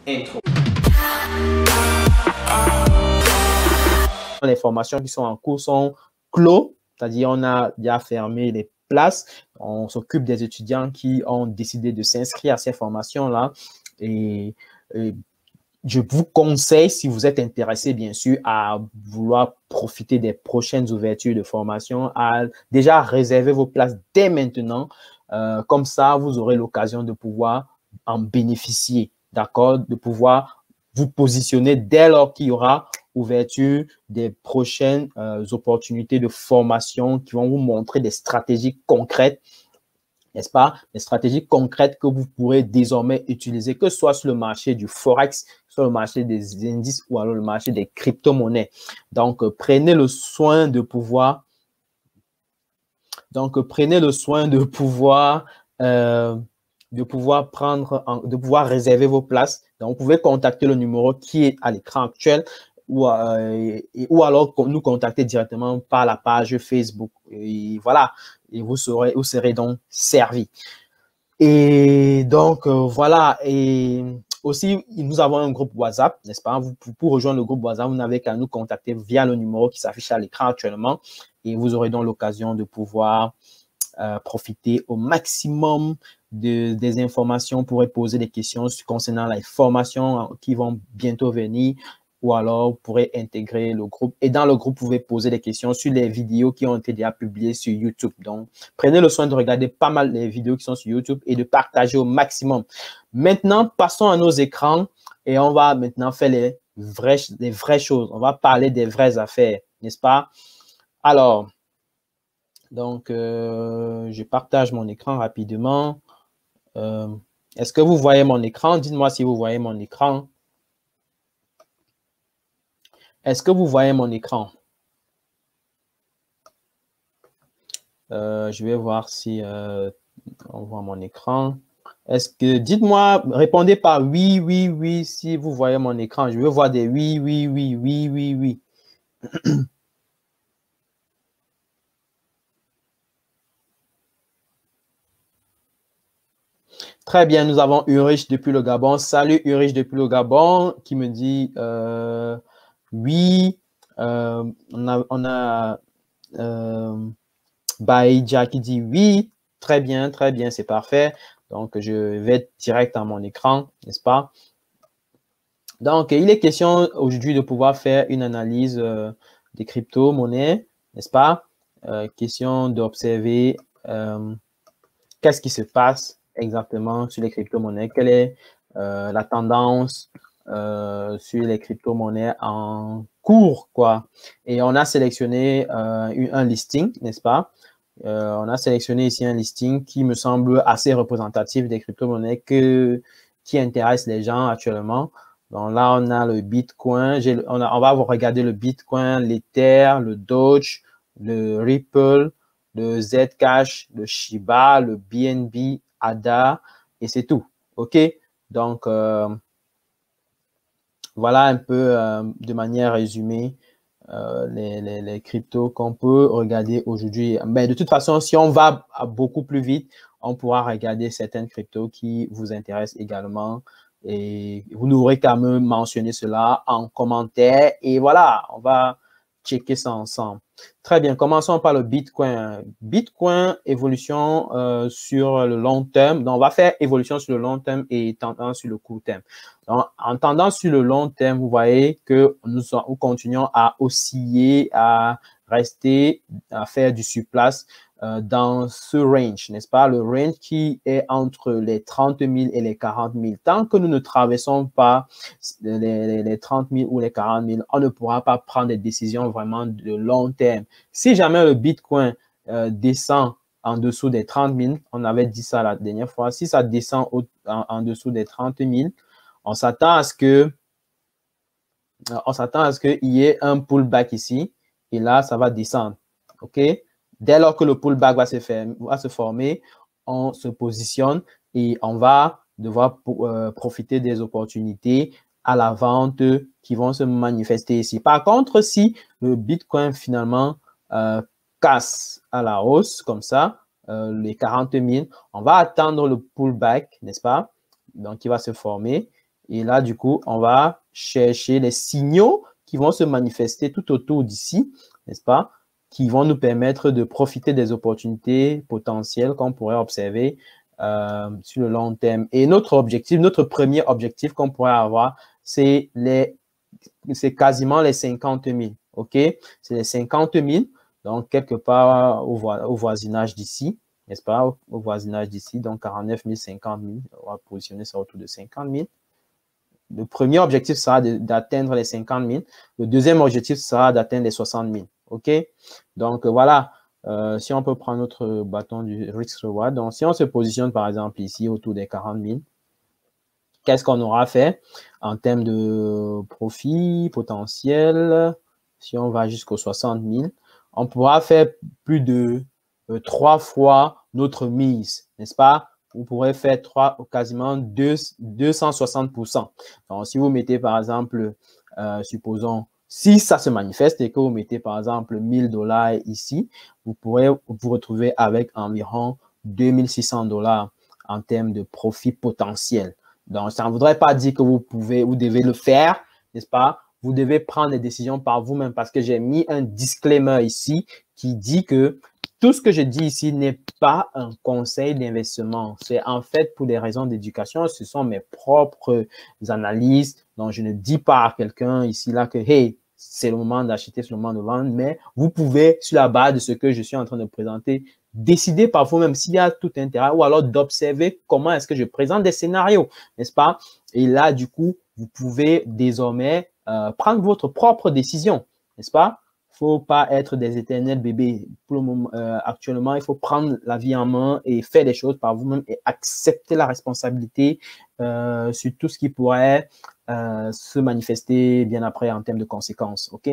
Intro. Les formations qui sont en cours sont clos, c'est-à-dire on a déjà fermé les places. On s'occupe des étudiants qui ont décidé de s'inscrire à ces formations-là. Et je vous conseille, si vous êtes intéressé, bien sûr, à vouloir profiter des prochaines ouvertures de formation, à déjà réserver vos places dès maintenant. Comme ça, vous aurez l'occasion de pouvoir en bénéficier, d'accord? De pouvoir vous positionner dès lors qu'il y aura ouverture des prochaines opportunités de formation qui vont vous montrer des stratégies concrètes, n'est-ce pas? Des stratégies concrètes que vous pourrez désormais utiliser, que ce soit sur le marché du Forex, sur le marché des indices ou alors le marché des crypto-monnaies. Donc, prenez le soin de pouvoir réserver vos places. Donc, vous pouvez contacter le numéro qui est à l'écran actuel ou alors nous contacter directement par la page Facebook. Et voilà, et vous serez donc servi. Et donc, voilà. Et aussi, nous avons un groupe WhatsApp, n'est-ce pas? Pour rejoindre le groupe WhatsApp, vous n'avez qu'à nous contacter via le numéro qui s'affiche à l'écran actuellement. Et vous aurez donc l'occasion de pouvoir profiter au maximum des informations, pourrez poser des questions concernant les formations qui vont bientôt venir, ou alors vous pourrez intégrer le groupe. Et dans le groupe, vous pouvez poser des questions sur les vidéos qui ont été déjà publiées sur YouTube. Donc, prenez le soin de regarder pas mal les vidéos qui sont sur YouTube et de partager au maximum. Maintenant, passons à nos écrans et on va maintenant faire les vraies choses. On va parler des vraies affaires, n'est-ce pas? Alors, donc, je partage mon écran rapidement. Est-ce que vous voyez mon écran? Dites-moi si vous voyez mon écran. Est-ce que vous voyez mon écran? Je vais voir si on voit mon écran. Est-ce que, dites-moi, répondez par oui, oui, oui, si vous voyez mon écran. Je veux voir des oui, oui, oui, oui, oui, oui. Très bien, nous avons Ulrich depuis le Gabon. Salut Ulrich depuis le Gabon qui me dit oui. On a Baïdja qui dit oui. Très bien, c'est parfait. Donc, je vais direct à mon écran, n'est-ce pas? Donc, il est question aujourd'hui de pouvoir faire une analyse des crypto-monnaies, n'est-ce pas? Question d'observer qu'est-ce qui se passe exactement sur les crypto-monnaies, quelle est la tendance sur les crypto-monnaies en cours, quoi. Et on a sélectionné un listing, n'est-ce pas? On a sélectionné ici un listing qui me semble assez représentatif des crypto-monnaies qui intéressent les gens actuellement. Donc là, on a le Bitcoin. On va regarder le Bitcoin, l'Ether, le Doge, le Ripple, le Zcash, le Shiba, le BNB, ADA, et c'est tout. OK? Donc, voilà un peu de manière résumée les cryptos qu'on peut regarder aujourd'hui. Mais de toute façon, si on va beaucoup plus vite, on pourra regarder certaines cryptos qui vous intéressent également. Et vous n'aurez qu'à me mentionner cela en commentaire. Et voilà, on va checker ça ensemble. Très bien, commençons par le Bitcoin. Bitcoin, évolution sur le long terme. Donc, on va faire évolution sur le long terme et tendance sur le court terme. Donc, en tendance sur le long terme, vous voyez que nous continuons à osciller, à rester, à faire du surplace dans ce range, n'est-ce pas? Le range qui est entre les 30 000 et les 40 000. Tant que nous ne traversons pas les 30 000 ou les 40 000, on ne pourra pas prendre des décisions vraiment de long terme. Si jamais le Bitcoin descend en dessous des 30 000, on avait dit ça la dernière fois, si ça descend en dessous des 30 000, on s'attend à ce qu'il y ait un pullback ici et là, ça va descendre. OK? Dès lors que le pullback va se former, on se positionne et on va devoir profiter des opportunités à la vente qui vont se manifester ici. Par contre, si le Bitcoin finalement casse à la hausse comme ça, les 40 000, on va attendre le pullback, n'est-ce pas? Donc, il va se former. Et là, du coup, on va chercher les signaux qui vont se manifester tout autour d'ici, n'est-ce pas? Qui vont nous permettre de profiter des opportunités potentielles qu'on pourrait observer sur le long terme. Et notre objectif, notre premier objectif qu'on pourrait avoir, c'est quasiment les 50 000. OK? C'est les 50 000. Donc, quelque part au voisinage d'ici, n'est-ce pas? Au voisinage d'ici, donc 49 000, 50 000. On va positionner ça autour de 50 000. Le premier objectif sera d'atteindre les 50 000. Le deuxième objectif sera d'atteindre les 60 000. OK? Donc, voilà. Si on peut prendre notre bâton du risk reward. Donc, si on se positionne, par exemple, ici, autour des 40 000, qu'est-ce qu'on aura fait en termes de profit potentiel? Si on va jusqu'aux 60 000, on pourra faire plus de 3 fois notre mise, n'est-ce pas? Vous pourrez faire quasiment 260%. Donc, si vous mettez, par exemple, supposons, si ça se manifeste et que vous mettez, par exemple, 1000 $ ici, vous pourrez vous retrouver avec environ 2600 $ en termes de profit potentiel. Donc, ça ne voudrait pas dire que vous devez le faire, n'est-ce pas? Vous devez prendre les décisions par vous-même parce que j'ai mis un disclaimer ici qui dit que tout ce que je dis ici n'est pas un conseil d'investissement. C'est en fait pour des raisons d'éducation. Ce sont mes propres analyses. Donc, je ne dis pas à quelqu'un ici, là, que, hey, c'est le moment d'acheter, c'est le moment de vendre, mais vous pouvez, sur la base de ce que je suis en train de présenter, décider par vous-même s'il y a tout intérêt ou alors d'observer comment est-ce que je présente des scénarios, n'est-ce pas? Et là, du coup, vous pouvez désormais prendre votre propre décision, n'est-ce pas? Il ne faut pas être des éternels bébés. Pour le moment, actuellement, il faut prendre la vie en main et faire les choses par vous-même et accepter la responsabilité sur tout ce qui pourrait se manifester bien après en termes de conséquences. OK?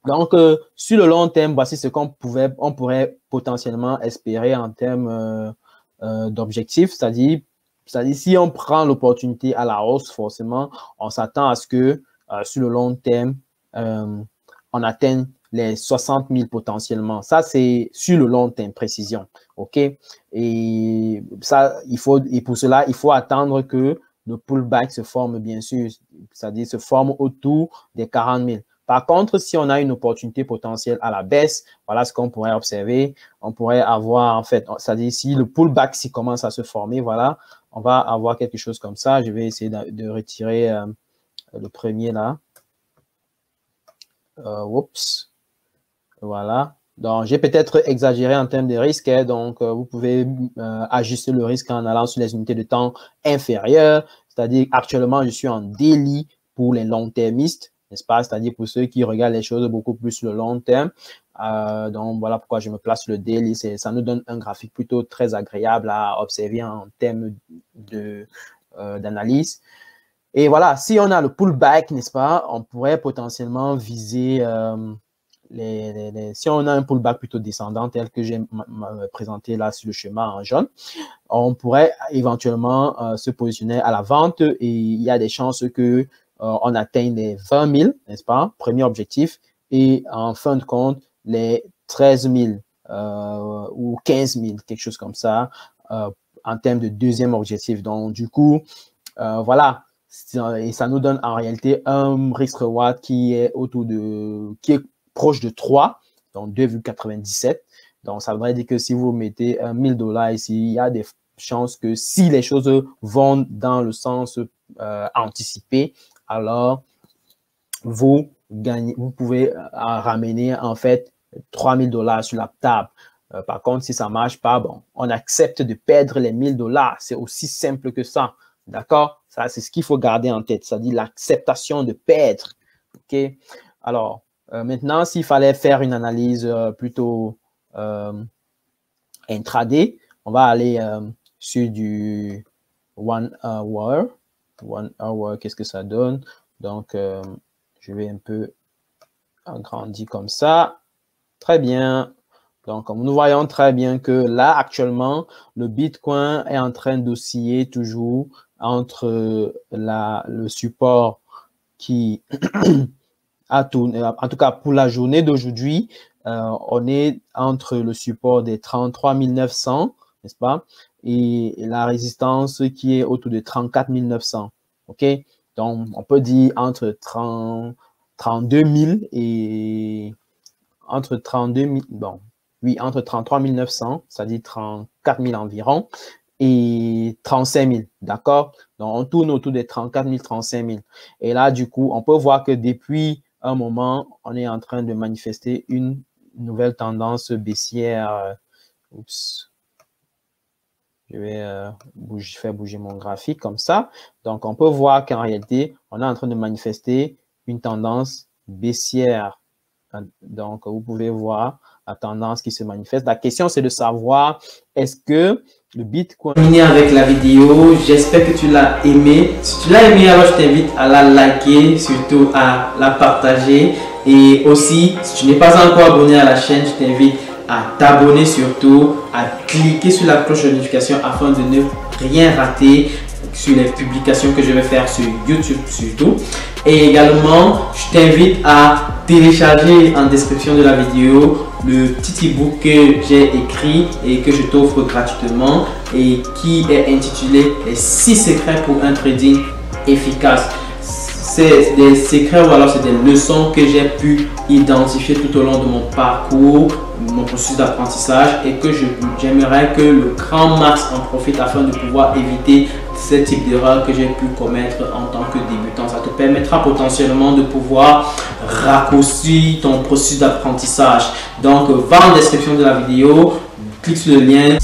Donc, sur le long terme, voici ce qu'on pourrait potentiellement espérer en termes d'objectifs, c'est-à-dire si on prend l'opportunité à la hausse, forcément, on s'attend à ce que sur le long terme, on atteigne les 60 000 potentiellement. Ça, c'est sur le long terme, précision. OK? Et pour cela, il faut attendre que le pullback se forme, bien sûr, c'est-à-dire se forme autour des 40 000. Par contre, si on a une opportunité potentielle à la baisse, voilà ce qu'on pourrait observer. On pourrait avoir, en fait, c'est-à-dire si le pullback s'y commence à se former, voilà, on va avoir quelque chose comme ça. Je vais essayer de retirer le premier là. Oups. Voilà. Donc, j'ai peut-être exagéré en termes de risque. Hein, donc, vous pouvez ajuster le risque en allant sur les unités de temps inférieures. C'est-à-dire, actuellement, je suis en daily pour les long-termistes, n'est-ce pas? C'est-à-dire pour ceux qui regardent les choses beaucoup plus sur le long terme. Donc, voilà pourquoi je me place sur le daily. Ça nous donne un graphique plutôt très agréable à observer en termes d'analyse. Et voilà, si on a le pullback, n'est-ce pas, on pourrait potentiellement viser si on a un pullback plutôt descendant tel que j'ai présenté là sur le schéma en jaune, on pourrait éventuellement se positionner à la vente et il y a des chances que on atteigne les 20 000, n'est-ce pas, premier objectif, et en fin de compte, les 13 000 ou 15 000, quelque chose comme ça, en termes de deuxième objectif. Donc, du coup, voilà. Et ça nous donne en réalité un risk reward qui est proche de 3, donc 2,97. Donc, ça voudrait dire que si vous mettez 1000 $ ici, il y a des chances que si les choses vont dans le sens anticipé, alors vous pouvez ramener en fait 3000 $ sur la table. Par contre, si ça ne marche pas, bon, on accepte de perdre les 1000 $. C'est aussi simple que ça. D'accord? Ça, c'est ce qu'il faut garder en tête, c'est-à-dire l'acceptation de perdre. OK? Alors, maintenant, s'il fallait faire une analyse plutôt intraday, on va aller sur du 1 hour. 1 hour, qu'est-ce que ça donne? Donc, je vais un peu agrandir comme ça. Très bien. Donc, comme nous voyons très bien que là, actuellement, le Bitcoin est en train d'osciller toujours entre le support qui a tourné, en tout cas pour la journée d'aujourd'hui, on est entre le support des 33 900, n'est-ce pas, et la résistance qui est autour de 34 900. OK? Donc, on peut dire entre 32 000 et entre 32 000, bon, oui, entre 33 900, c'est-à-dire 34 000 environ, et 35 000, d'accord? Donc, on tourne autour des 34 000, 35 000. Et là, du coup, on peut voir que depuis un moment, on est en train de manifester une nouvelle tendance baissière. Oups. Je vais faire bouger mon graphique comme ça. Donc, on peut voir qu'en réalité, on est en train de manifester une tendance baissière. Donc, vous pouvez voir la tendance qui se manifeste. La question, c'est de savoir, est-ce que le Bitcoin... Terminé avec la vidéo, j'espère que tu l'as aimé. Si tu l'as aimé, alors je t'invite à la liker, surtout à la partager. Et aussi, si tu n'es pas encore abonné à la chaîne, je t'invite à t'abonner surtout, à cliquer sur la cloche de notification afin de ne rien rater sur les publications que je vais faire sur YouTube surtout. Et également, je t'invite à télécharger en description de la vidéo le petit e-book que j'ai écrit et que je t'offre gratuitement et qui est intitulé les 6 secrets pour un trading efficace. C'est des secrets ou alors c'est des leçons que j'ai pu identifier tout au long de mon parcours, mon processus d'apprentissage, et que j'aimerais que le grand max en profite afin de pouvoir éviter ce type d'erreur que j'ai pu commettre en tant que débutant. Ça te permettra potentiellement de pouvoir raccourcir ton processus d'apprentissage. Donc, va en description de la vidéo, clique sur le lien.